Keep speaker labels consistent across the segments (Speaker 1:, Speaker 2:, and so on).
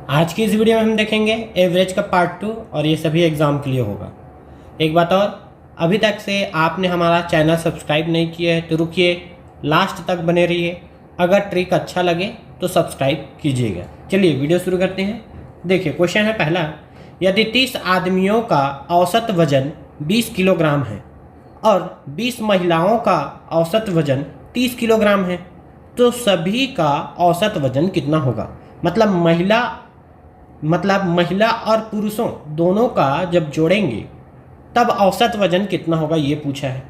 Speaker 1: आज की इस वीडियो में हम देखेंगे एवरेज का पार्ट 2 और ये सभी एग्ज़ाम के लिए होगा। एक बात और, अभी तक से आपने हमारा चैनल सब्सक्राइब नहीं किया है तो रुकिए, लास्ट तक बने रहिए। अगर ट्रिक अच्छा लगे तो सब्सक्राइब कीजिएगा। चलिए वीडियो शुरू करते हैं। देखिए क्वेश्चन है पहला, यदि 30 आदमियों का औसत वजन 20 किलोग्राम है और 20 महिलाओं का औसत वजन 30 किलोग्राम है तो सभी का औसत वजन कितना होगा। मतलब महिला और पुरुषों दोनों का जब जोड़ेंगे तब औसत वजन कितना होगा, ये पूछा है।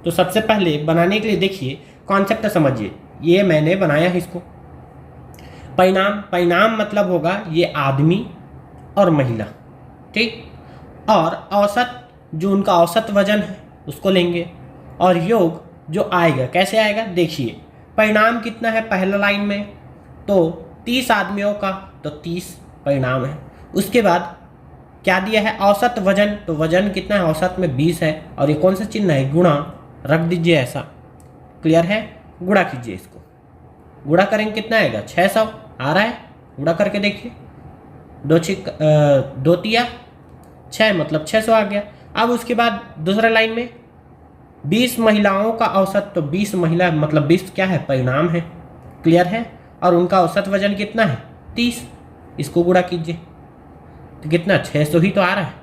Speaker 1: तो सबसे पहले बनाने के लिए देखिए कॉन्सेप्ट समझिए। ये मैंने बनाया है इसको परिणाम मतलब होगा ये आदमी और महिला, ठीक। और औसत जो उनका औसत वजन है उसको लेंगे और योग जो आएगा कैसे आएगा, देखिए परिणाम कितना है पहला लाइन में, तो 30 आदमियों का तो 30 परिणाम है। उसके बाद क्या दिया है औसत वजन, तो वजन कितना है औसत में 20 है और ये कौन सा चिन्ह है, गुणा रख दीजिए ऐसा। क्लियर है, गुणा कीजिए इसको, गुणा करेंगे कितना आएगा 600 आ रहा है। गुणा करके देखिए, 2 तिया 6 मतलब 600 आ गया। अब उसके बाद दूसरा लाइन में 20 महिलाओं का औसत, तो 20 महिला मतलब 20 क्या है परिणाम है। क्लियर है, और उनका औसत वजन कितना है 30, इसको गुणा कीजिए तो कितना 600 ही तो आ रहा है।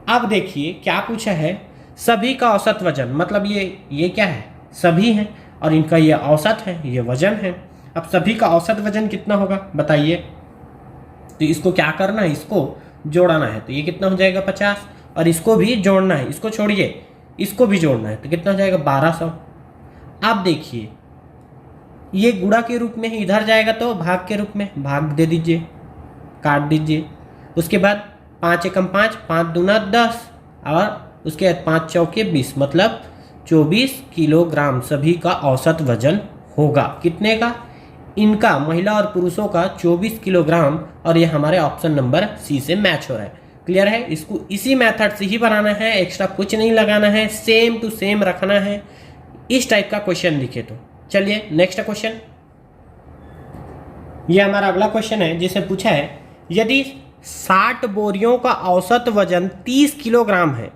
Speaker 1: अब देखिए क्या पूछा है, सभी का औसत वजन, मतलब ये क्या है सभी हैं और इनका ये औसत है, ये वजन है। अब सभी का औसत वजन कितना होगा बताइए। तो इसको क्या करना है, इसको जोड़ना है। तो ये कितना हो जाएगा 50 और इसको भी जोड़ना है, इसको छोड़िए इसको भी जोड़ना है तो कितना हो जाएगा 1200। अब देखिए ये गुणा के रूप में इधर जाएगा तो भाग के रूप में भाग दे दीजिए, काट दीजिए। उसके बाद 5 एकम 5, 5 दूना 10 और उसके बाद 5 चौके 20 मतलब 24 किलोग्राम सभी का औसत वजन होगा। कितने का, इनका महिला और पुरुषों का 24 किलोग्राम, और ये हमारे ऑप्शन नंबर सी से मैच हो रहा है। क्लियर है, इसको इसी मेथड से ही बनाना है, एक्स्ट्रा कुछ नहीं लगाना है, सेम टू सेम रखना है। इस टाइप का क्वेश्चन लिखे तो चलिए नेक्स्ट क्वेश्चन। ये हमारा अगला क्वेश्चन है जिसे पूछा है, यदि 60 बोरियों का औसत वजन 30 किलोग्राम है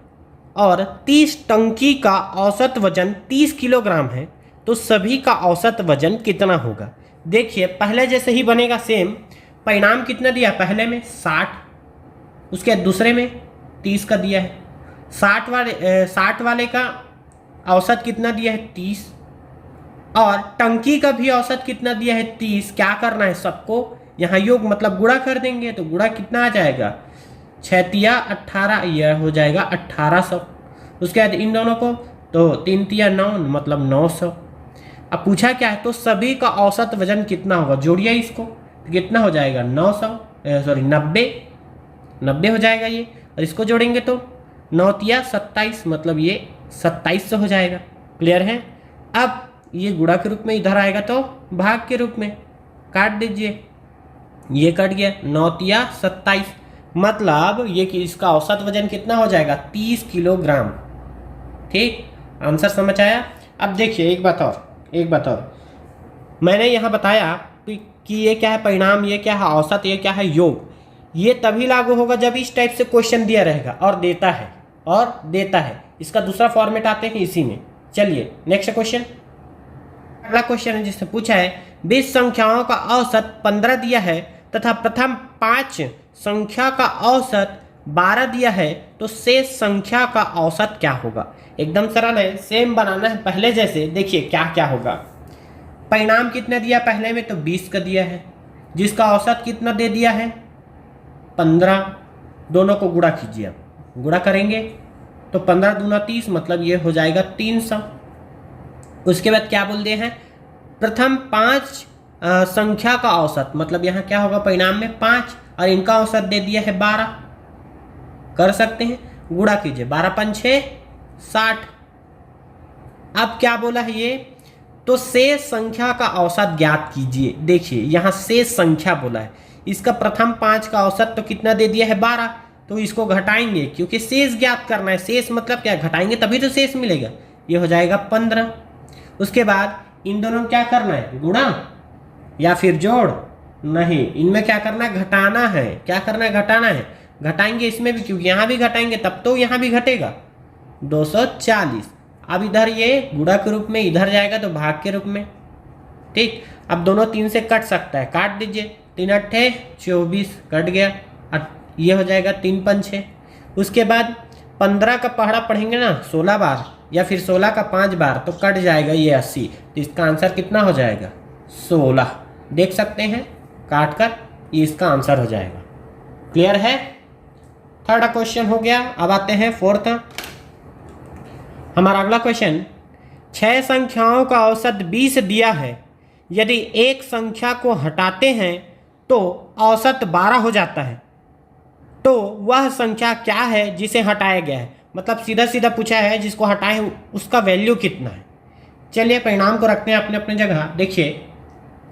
Speaker 1: और 30 टंकी का औसत वजन 30 किलोग्राम है तो सभी का औसत वजन कितना होगा। देखिए पहले जैसे ही बनेगा सेम। परिणाम कितना दिया पहले में 60, उसके दूसरे में 30 का दिया है। 60 वाले का औसत कितना दिया है 30 और टंकी का भी औसत कितना दिया है 30। क्या करना है, सबको यहाँ योग मतलब गुणा कर देंगे तो गुणा कितना आ जाएगा 6 तिया 18, यह हो जाएगा 1800। उसके बाद इन दोनों को तो 3 तिया 9 मतलब 900। अब पूछा क्या है, तो सभी का औसत वजन कितना होगा, जोड़िए इसको तो कितना हो जाएगा 90 हो जाएगा ये, और इसको जोड़ेंगे तो 9 तिया 27 मतलब ये 2700 हो जाएगा। क्लियर है, अब ये गुणा के रूप में इधर आएगा तो भाग के रूप में काट दीजिए, ये कट गया 9 तिया 27 मतलब ये कि इसका औसत वजन कितना हो जाएगा 30 किलोग्राम। ठीक, आंसर समझ आया। अब देखिए एक बात और, मैंने यहाँ बताया कि ये क्या है परिणाम, ये क्या है औसत, ये क्या है योग। ये तभी लागू होगा जब इस टाइप से क्वेश्चन दिया रहेगा और देता है। इसका दूसरा फॉर्मेट आते हैं इसी में। चलिए नेक्स्ट क्वेश्चन। अगला क्वेश्चन है जिससे पूछा है 20 संख्याओं का औसत 15 दिया है तथा प्रथम 5 संख्या का औसत 12 दिया है तो शेष संख्या का औसत क्या होगा। एकदम सरल है, सेम बनाना है पहले जैसे। देखिए क्या क्या होगा, परिणाम कितना दिया पहले में तो 20 का दिया है, जिसका औसत कितना दे दिया है 15। दोनों को गुणा कीजिए, गुणा करेंगे तो 15 दूना 30 मतलब ये हो जाएगा 300। उसके बाद क्या बोल दिए हैं, प्रथम 5 संख्या का औसत, मतलब यहाँ क्या होगा परिणाम में 5 और इनका औसत दे दिया है 12। कर सकते हैं, गुणा कीजिए 12 5 6 60। अब क्या बोला है ये, तो शेष संख्या का औसत ज्ञात कीजिए। देखिए यहाँ शेष संख्या बोला है, इसका प्रथम 5 का औसत तो कितना दे दिया है 12, तो इसको घटाएंगे क्योंकि शेष ज्ञात करना है। शेष मतलब क्या, घटाएंगे तभी तो शेष मिलेगा, ये हो जाएगा 15। उसके बाद इन दोनों क्या करना है, गुणा या फिर जोड़, नहीं, इनमें क्या करना है, घटाना है। क्या करना है, घटाना है। घटाएंगे इसमें भी, क्योंकि यहाँ भी घटाएंगे तब तो यहाँ भी घटेगा। 240। अब इधर ये गुणा के रूप में इधर जाएगा तो भाग के रूप में। ठीक, अब दोनों 3 से कट सकता है, काट दीजिए। 3 अट्ठे 24 कट गया। ये हो जाएगा 3 पंचे। उसके बाद 15 का पहाड़ा पढ़ेंगे ना 16 बार, या फिर 16 का 5 बार, तो कट जाएगा ये 80। तो इसका आंसर कितना हो जाएगा, 16। देख सकते हैं काट कर, ये इसका आंसर हो जाएगा। क्लियर है। थर्ड क्वेश्चन हो गया। अब आते हैं फोर्थ। हमारा अगला क्वेश्चन, 6 संख्याओं का औसत 20 दिया है। यदि एक संख्या को हटाते हैं तो औसत 12 हो जाता है, तो वह संख्या क्या है जिसे हटाया गया है। मतलब सीधा सीधा पूछा है, जिसको हटाए उसका वैल्यू कितना है। चलिए परिणाम को रखते हैं अपने अपने जगह। देखिए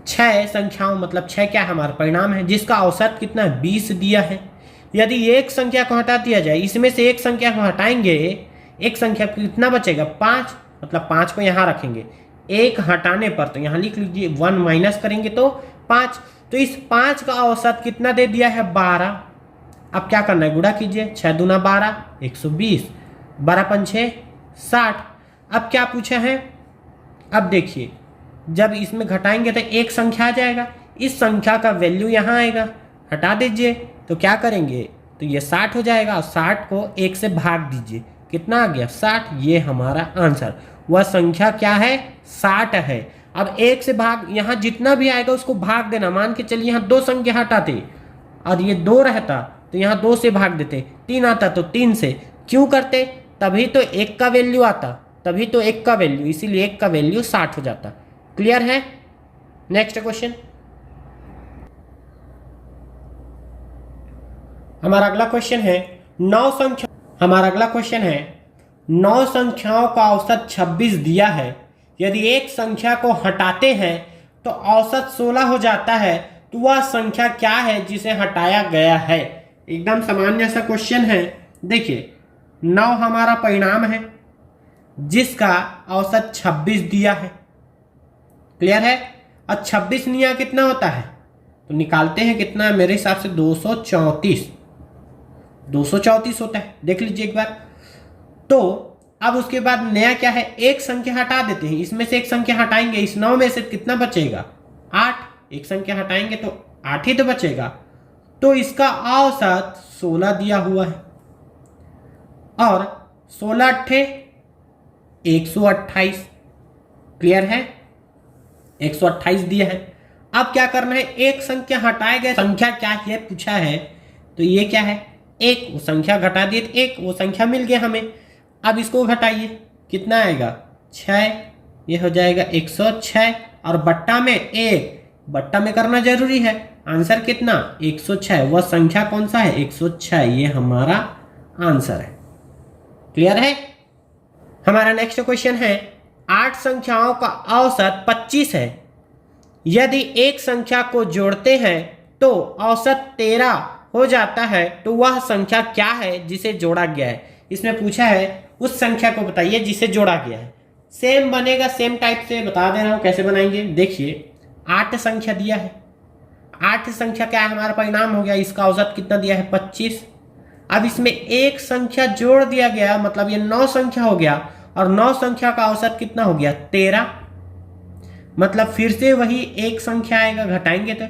Speaker 1: 6 संख्याओं, मतलब 6 क्या हमारा परिणाम है, जिसका औसत कितना है, 20 दिया है। यदि एक संख्या को हटा दिया जाए, इसमें से एक संख्या को हटाएंगे, एक संख्या कितना बचेगा, 5। मतलब 5 को यहाँ रखेंगे, एक हटाने पर तो यहाँ लिख लीजिए 1 माइनस करेंगे तो 5। तो इस 5 का औसत कितना दे दिया है, 12। अब क्या करना है, गुणा कीजिए। 6 दूना 12, 120। 12 पंछे 60। अब क्या पूछा है, अब देखिए जब इसमें घटाएंगे तो एक संख्या आ जाएगा, इस संख्या का वैल्यू यहाँ आएगा। हटा दीजिए तो क्या करेंगे, तो ये 60 हो जाएगा। 60 को 1 से भाग दीजिए, कितना आ गया, 60। ये हमारा आंसर, वह संख्या क्या है, 60 है। अब 1 से भाग, यहाँ जितना भी आएगा उसको भाग देना। मान के चलिए यहाँ 2 संख्या हटाते और ये 2 रहता तो यहाँ 2 से भाग देते, 3 आता तो 3 से। क्यों करते, तभी तो 1 का वैल्यू आता, तभी तो 1 का वैल्यू, इसीलिए 1 का वैल्यू 60 हो जाता। क्लियर है। नेक्स्ट क्वेश्चन, हमारा अगला क्वेश्चन है 9 संख्या। हमारा अगला क्वेश्चन है 9 संख्याओं का औसत 26 दिया है। यदि एक संख्या को हटाते हैं तो औसत 16 हो जाता है, तो वह संख्या क्या है जिसे हटाया गया है। एकदम सामान्य सा क्वेश्चन है। देखिए 9 हमारा परिणाम है, जिसका औसत 26 दिया है। क्लियर है। और 26 निया कितना होता है, तो निकालते हैं कितना है, मेरे हिसाब से 234 होता है। देख लीजिए एक बार। तो अब उसके बाद नया क्या है, एक संख्या हटा देते हैं, इसमें से एक संख्या हटाएंगे, इस 9 में से कितना बचेगा, 8। एक संख्या हटाएंगे तो 8 ही तो बचेगा। तो इसका औसत 16 दिया हुआ है, और 16 अट्ठे 128। क्लियर है, 128 दिया है। अब क्या करना है, एक संख्या हटाए गए संख्या क्या है पूछा है, तो ये क्या है, एक। वो संख्या घटा दिए तो एक, वो संख्या मिल गया हमें। अब इसको घटाइए, कितना आएगा, 6। ये हो जाएगा 106, और बट्टा में 1, बट्टा में करना जरूरी है। आंसर कितना, 106। वह संख्या कौन सा है, 106। ये हमारा आंसर है। क्लियर है। हमारा नेक्स्ट क्वेश्चन है 8 संख्याओं का औसत 25 है। यदि एक संख्या को जोड़ते हैं तो औसत 13 हो जाता है, तो वह संख्या क्या है जिसे जोड़ा गया है। इसमें पूछा है उस संख्या को बताइए जिसे जोड़ा गया है। सेम बनेगा, सेम टाइप से बता दे रहा हूं कैसे बनाएंगे। देखिए 8 संख्या दिया है, 8 संख्या क्या है, हमारा परिणाम हो गया। इसका औसत कितना दिया है, 25। अब इसमें एक संख्या जोड़ दिया गया, मतलब ये 9 संख्या हो गया, और 9 संख्या का औसत कितना हो गया, 13। मतलब फिर से वही एक संख्या आएगा, घटाएंगे तो।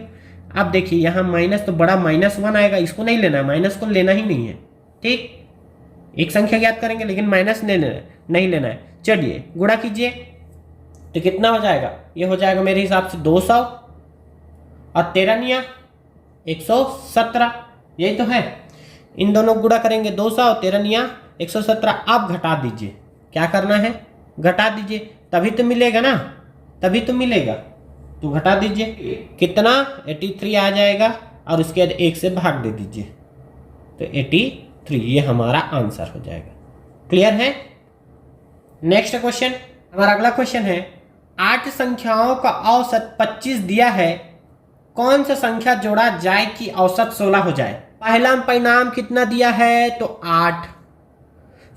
Speaker 1: अब देखिए यहाँ माइनस, तो बड़ा -1 आएगा, इसको नहीं लेना है, माइनस को लेना ही नहीं है। ठीक, एक संख्या ज्ञात करेंगे लेकिन माइनस नहीं लेना है। चलिए गुणा कीजिए तो कितना हो जाएगा, ये हो जाएगा मेरे हिसाब से 200, और 13 निया 117, यही तो है। इन दोनों गुणा करेंगे, 200 और 13 निया 117। अब घटा दीजिए, क्या करना है, घटा दीजिए, तभी तो मिलेगा ना, तभी तो मिलेगा। तो घटा दीजिए, कितना, 83 आ जाएगा, और उसके बाद 1 से भाग दे दीजिए, तो 83। ये हमारा आंसर हो जाएगा। क्लियर है। नेक्स्ट क्वेश्चन, हमारा अगला क्वेश्चन है 8 संख्याओं का औसत 25 दिया है। कौन सा संख्या जोड़ा जाए कि औसत 16 हो जाए। पहला परिणाम कितना दिया है, तो 8।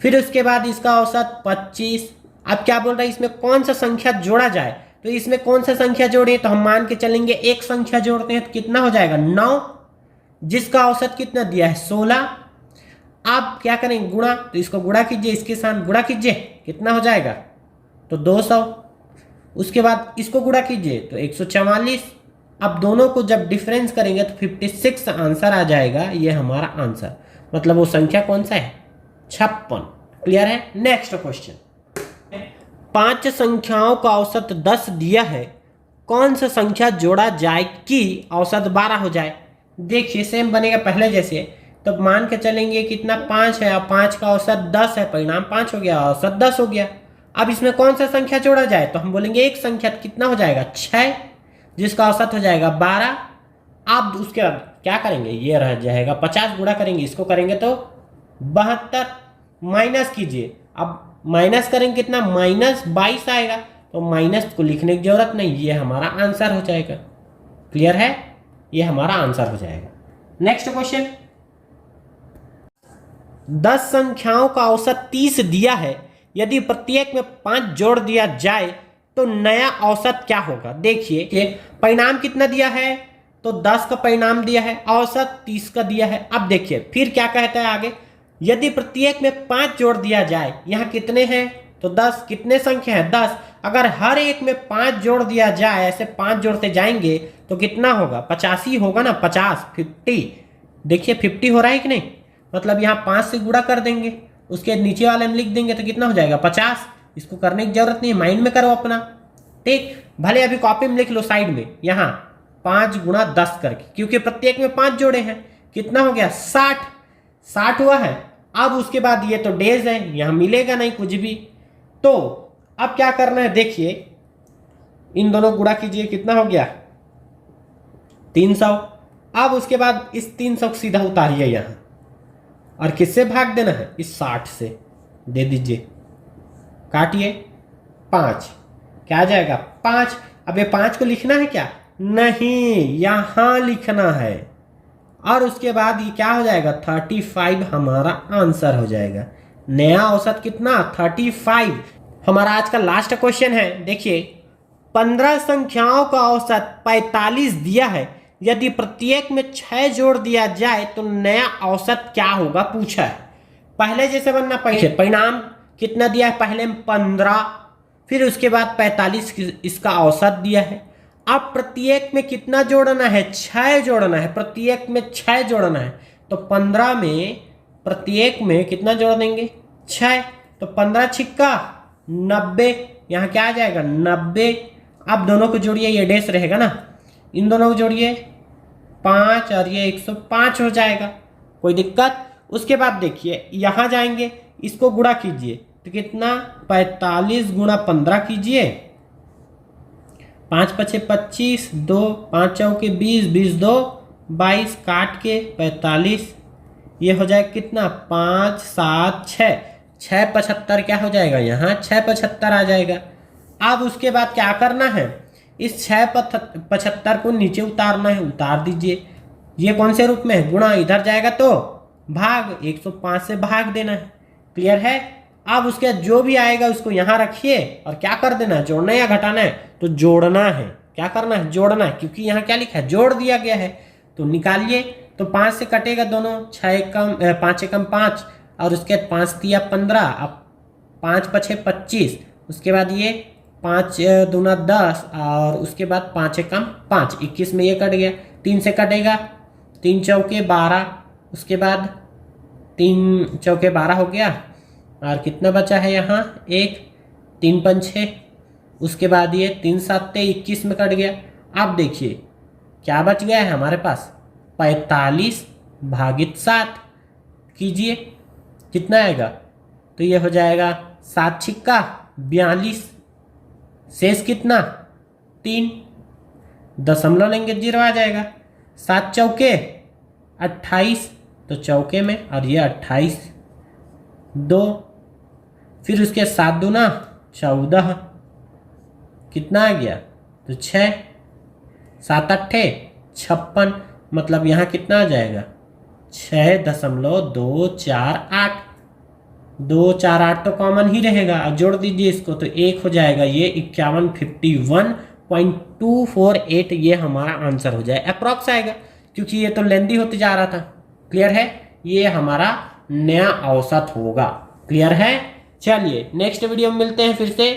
Speaker 1: फिर उसके बाद इसका औसत 25। अब क्या बोल रहा है, इसमें कौन सा संख्या जोड़ा जाए, तो इसमें कौन सा संख्या जोड़े, तो हम मान के चलेंगे एक संख्या जोड़ते हैं तो कितना हो जाएगा 9, जिसका औसत कितना दिया है 16। आप क्या करेंगे गुणा, तो इसको गुणा कीजिए, इसके साथ गुणा कीजिए, कितना हो जाएगा तो 200। उसके बाद इसको गुणा कीजिए तो 144। अब दोनों को जब डिफरेंस करेंगे तो 56 आंसर आ जाएगा, ये हमारा आंसर। मतलब वो संख्या कौन सा है 56। क्लियर है। नेक्स्ट क्वेश्चन, 5 संख्याओं का औसत 10 दिया है, कौन सा संख्या जोड़ा जाए कि औसत 12 हो जाए। देखिए सेम बनेगा पहले जैसे, तो मान के चलेंगे कितना 5 है, और 5 का औसत 10 है, परिणाम 5 हो गया, औसत 10 हो गया। अब इसमें कौन सा संख्या जोड़ा जाए, तो हम बोलेंगे एक संख्या, कितना हो जाएगा 6, जिसका औसत हो जाएगा 12। अब उसके बाद क्या करेंगे, ये रह जाएगा 50 गुणा करेंगे, इसको करेंगे तो 72। माइनस कीजिए, अब माइनस करेंगे कितना -22 आएगा, तो माइनस को लिखने की जरूरत नहीं, ये हमारा आंसर हो जाएगा। क्लियर है, ये हमारा आंसर हो जाएगा। नेक्स्ट क्वेश्चन, 10 संख्याओं का औसत 30 दिया है, यदि प्रत्येक में 5 जोड़ दिया जाए तो नया औसत क्या होगा। देखिए परिणाम कितना दिया है, तो 10 का परिणाम दिया है, औसत 30 का दिया है। अब देखिए फिर क्या कहता है आगे, यदि प्रत्येक में 5 जोड़ दिया जाए, यहाँ कितने हैं तो 10, कितने संख्या है 10, अगर हर एक में 5 जोड़ दिया जाए, ऐसे 5 जोड़ते जाएंगे तो कितना होगा 85 होगा ना, 50 50। देखिए 50 हो रहा है कि नहीं, मतलब यहाँ 5 से गुणा कर देंगे, उसके नीचे वाले में लिख देंगे तो कितना हो जाएगा 50। इसको करने की जरूरत नहीं है, माइंड में करो अपना, ठीक। भले अभी कॉपी में लिख लो साइड में, यहाँ 5 गुणा 10 करके, क्योंकि प्रत्येक में 5 जोड़े हैं, कितना हो गया 60 हुआ है। अब उसके बाद ये तो डेज है, यहाँ मिलेगा नहीं कुछ भी, तो अब क्या करना है, देखिए इन दोनों गुणा कीजिए, कितना हो गया 300। अब उसके बाद इस 300 को सीधा उतारिए यहाँ, और किससे भाग देना है, इस 60 से दे दीजिए, काटिए 5, क्या आ जाएगा 5। अब ये 5 को लिखना है क्या, नहीं, यहां लिखना है, और उसके बाद ये क्या हो जाएगा 35 हमारा आंसर हो जाएगा। नया औसत कितना 35। हमारा आज का लास्ट क्वेश्चन है, देखिए 15 संख्याओं का औसत 45 दिया है, यदि प्रत्येक में 6 जोड़ दिया जाए तो नया औसत क्या होगा पूछा है। पहले जैसे बनना, पहले परिणाम कितना दिया है, पहले 15, फिर उसके बाद 45 इसका औसत दिया है। अब प्रत्येक में कितना जोड़ना है 6 जोड़ना है, प्रत्येक में 6 जोड़ना है, तो 15 में प्रत्येक में कितना जोड़ देंगे 6, तो 15 छिक्का 90, यहाँ क्या आ जाएगा 90। अब दोनों को जोड़िए, ये डेस रहेगा ना, इन दोनों को जोड़िए 5 और ये 105 हो जाएगा, कोई दिक्कत। उसके बाद देखिए यहाँ जाएंगे, इसको गुणा कीजिए तो कितना 45 गुणा 15 कीजिए, 5 पचे 25, 2 5 चौके 20, 20 2 22, काट के 45, ये हो जाएगा कितना 5 7 6, 6 75 क्या हो जाएगा, यहाँ 6 75 आ जाएगा। अब उसके बाद क्या करना है, इस 6 75 को नीचे उतारना है, उतार दीजिए। ये कौन से रूप में है, गुणा, इधर जाएगा तो भाग, 105 से भाग देना है। क्लियर है। अब उसके जो भी आएगा उसको यहाँ रखिए, और क्या कर देना है, जोड़ना या घटाना है, तो जोड़ना है। क्या करना है, जोड़ना है, क्योंकि यहाँ क्या लिखा है, जोड़ दिया गया है, तो निकालिए। तो 5 से कटेगा दोनों, 6 कम 5 कम 5, और उसके बाद 5 दिया 15, अब 5 पछे 25, उसके बाद ये 5 दूना 10, और उसके बाद 5 कम 5 21 में ये कट गया, 3 से कटेगा, 3 चौके 12, उसके बाद 3 चौके 12 हो गया, और कितना बचा है यहाँ 1, 3 5 6, उसके बाद ये 3 7 21 में कट गया। अब देखिए क्या बच गया है हमारे पास, 45 भागित 7 कीजिए, कितना आएगा, तो ये हो जाएगा 7 छिक्का 42, शेष कितना 3, दशमलव लेंगे 0 आ जाएगा, 7 चौके 28, तो चौके में, और ये 28 2, फिर उसके 7 दूना 14, कितना आ गया, तो 6, 7 8 56, मतलब यहाँ कितना आ जाएगा 6.248। 2 4 8 तो कॉमन ही रहेगा, अब जोड़ दीजिए इसको तो 1 हो जाएगा, ये 51 ये हमारा आंसर हो जाए, अप्रॉक्स आएगा क्योंकि ये तो लेंदी होते जा रहा था। क्लियर है, ये हमारा नया औसत होगा। क्लियर है, चलिए नेक्स्ट वीडियो में मिलते हैं फिर से।